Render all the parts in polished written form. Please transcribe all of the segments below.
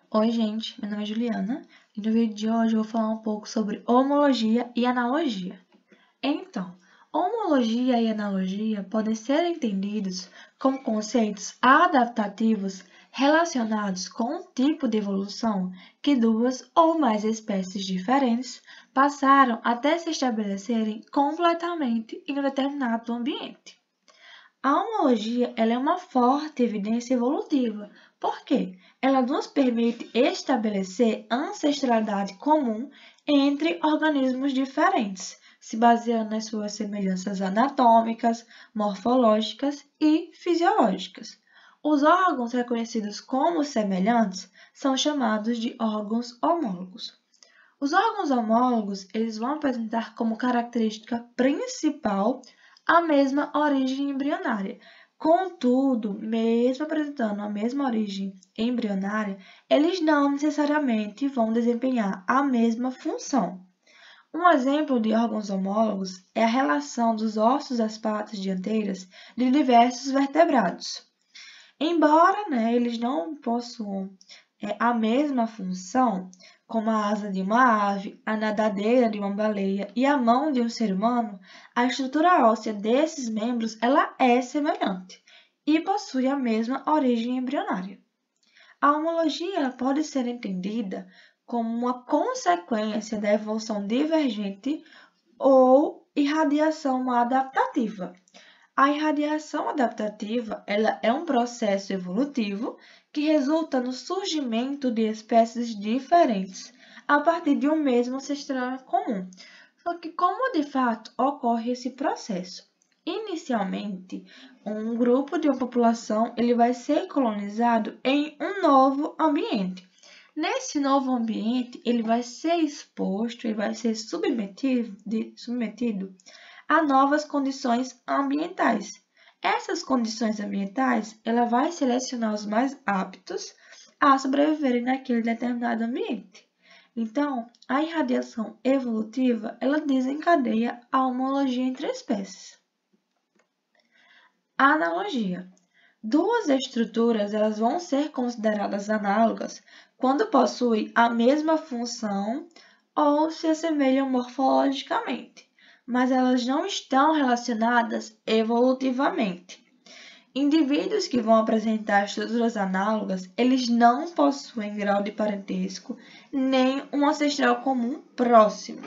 Oi, gente, meu nome é Juliana e no vídeo de hoje eu vou falar um pouco sobre homologia e analogia. Então, homologia e analogia podem ser entendidos como conceitos adaptativos relacionados com um tipo de evolução que duas ou mais espécies diferentes passaram até se estabelecerem completamente em um determinado ambiente. A homologia ela é uma forte evidência evolutiva, porque ela nos permite estabelecer ancestralidade comum entre organismos diferentes, se baseando nas suas semelhanças anatômicas, morfológicas e fisiológicas. Os órgãos reconhecidos como semelhantes são chamados de órgãos homólogos. Os órgãos homólogos eles vão apresentar como característica principal a mesma origem embrionária. Contudo, mesmo apresentando a mesma origem embrionária, eles não necessariamente vão desempenhar a mesma função. Um exemplo de órgãos homólogos é a relação dos ossos das patas dianteiras de diversos vertebrados. Embora, eles não possuam a mesma função, como a asa de uma ave, a nadadeira de uma baleia e a mão de um ser humano, a estrutura óssea desses membros ela é semelhante e possui a mesma origem embrionária. A homologia pode ser entendida como uma consequência da evolução divergente ou irradiação adaptativa. A irradiação adaptativa ela é um processo evolutivo que resulta no surgimento de espécies diferentes a partir de um mesmo ancestral comum. Só que como de fato ocorre esse processo? Inicialmente, um grupo de uma população ele vai ser colonizado em um novo ambiente. Nesse novo ambiente, ele vai ser exposto, ele vai ser submetido a novas condições ambientais. Essas condições ambientais, ela vai selecionar os mais aptos a sobreviverem naquele determinado ambiente. Então, a irradiação evolutiva, ela desencadeia a homologia entre espécies. A analogia. Duas estruturas elas vão ser consideradas análogas quando possuem a mesma função ou se assemelham morfologicamente, mas elas não estão relacionadas evolutivamente. Indivíduos que vão apresentar estruturas análogas, eles não possuem grau de parentesco nem um ancestral comum próximo.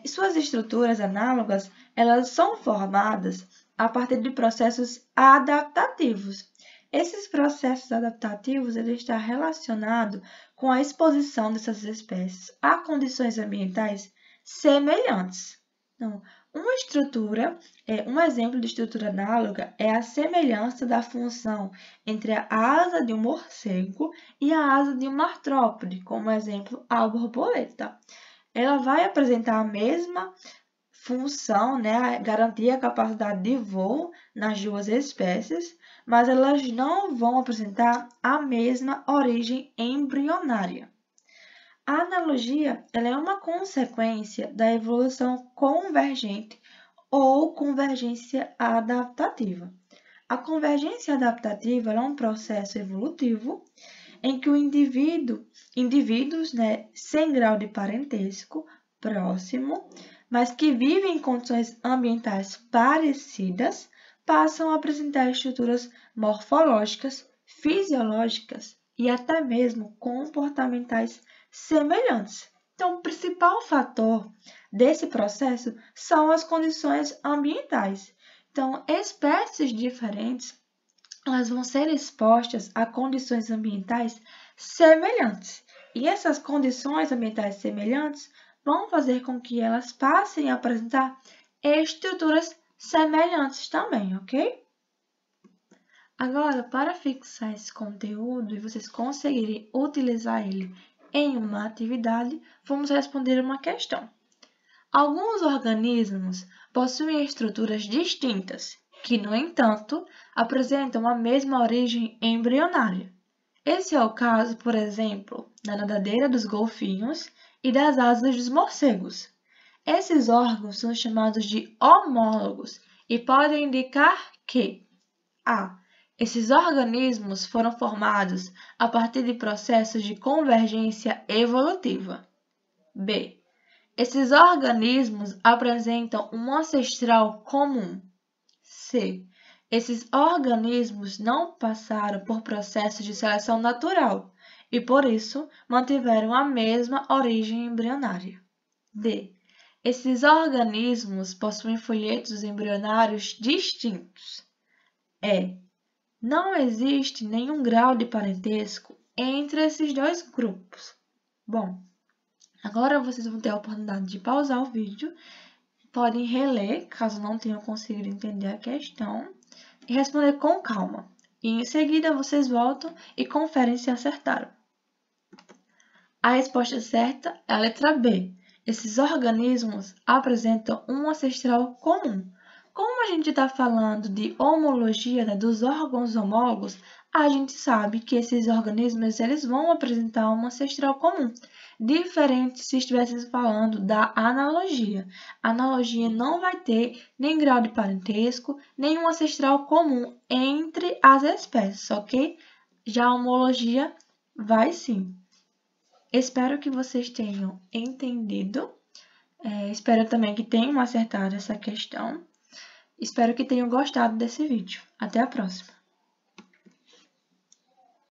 Suas estruturas análogas, elas são formadas a partir de processos adaptativos. Esses processos adaptativos ele está relacionado com a exposição dessas espécies a condições ambientais semelhantes. Então, um exemplo de estrutura análoga é a semelhança da função entre a asa de um morcego e a asa de uma artrópode, como exemplo, a borboleta. Ela vai apresentar a mesma função, garantir a capacidade de voo nas duas espécies, mas elas não vão apresentar a mesma origem embrionária. A analogia ela é uma consequência da evolução convergente ou convergência adaptativa. A convergência adaptativa é um processo evolutivo em que indivíduos sem grau de parentesco próximo, mas que vivem em condições ambientais parecidas, passam a apresentar estruturas morfológicas, fisiológicas e até mesmo comportamentais semelhantes. Então, o principal fator desse processo são as condições ambientais. Então, espécies diferentes elas vão ser expostas a condições ambientais semelhantes. E essas condições ambientais semelhantes vão fazer com que elas passem a apresentar estruturas semelhantes também, ok? Agora, para fixar esse conteúdo e vocês conseguirem utilizar ele em uma atividade, vamos responder uma questão. Alguns organismos possuem estruturas distintas, que, no entanto, apresentam a mesma origem embrionária. Esse é o caso, por exemplo, da nadadeira dos golfinhos e das asas dos morcegos. Esses órgãos são chamados de homólogos e podem indicar que a. Esses organismos foram formados a partir de processos de convergência evolutiva. B. Esses organismos apresentam um ancestral comum. C. Esses organismos não passaram por processos de seleção natural e, por isso, mantiveram a mesma origem embrionária. D. Esses organismos possuem folhetos embrionários distintos. E. Não existe nenhum grau de parentesco entre esses dois grupos. Bom, agora vocês vão ter a oportunidade de pausar o vídeo, podem reler, caso não tenham conseguido entender a questão, e responder com calma. E em seguida vocês voltam e conferem se acertaram. A resposta certa é a letra B. Esses organismos apresentam um ancestral comum. Como a gente está falando de homologia, né, dos órgãos homólogos, a gente sabe que esses organismos eles vão apresentar um ancestral comum. Diferente se estivéssemos falando da analogia. A analogia não vai ter nem grau de parentesco, nem um ancestral comum entre as espécies, ok? Já a homologia vai sim. Espero que vocês tenham entendido. Espero também que tenham acertado essa questão. Espero que tenham gostado desse vídeo. Até a próxima!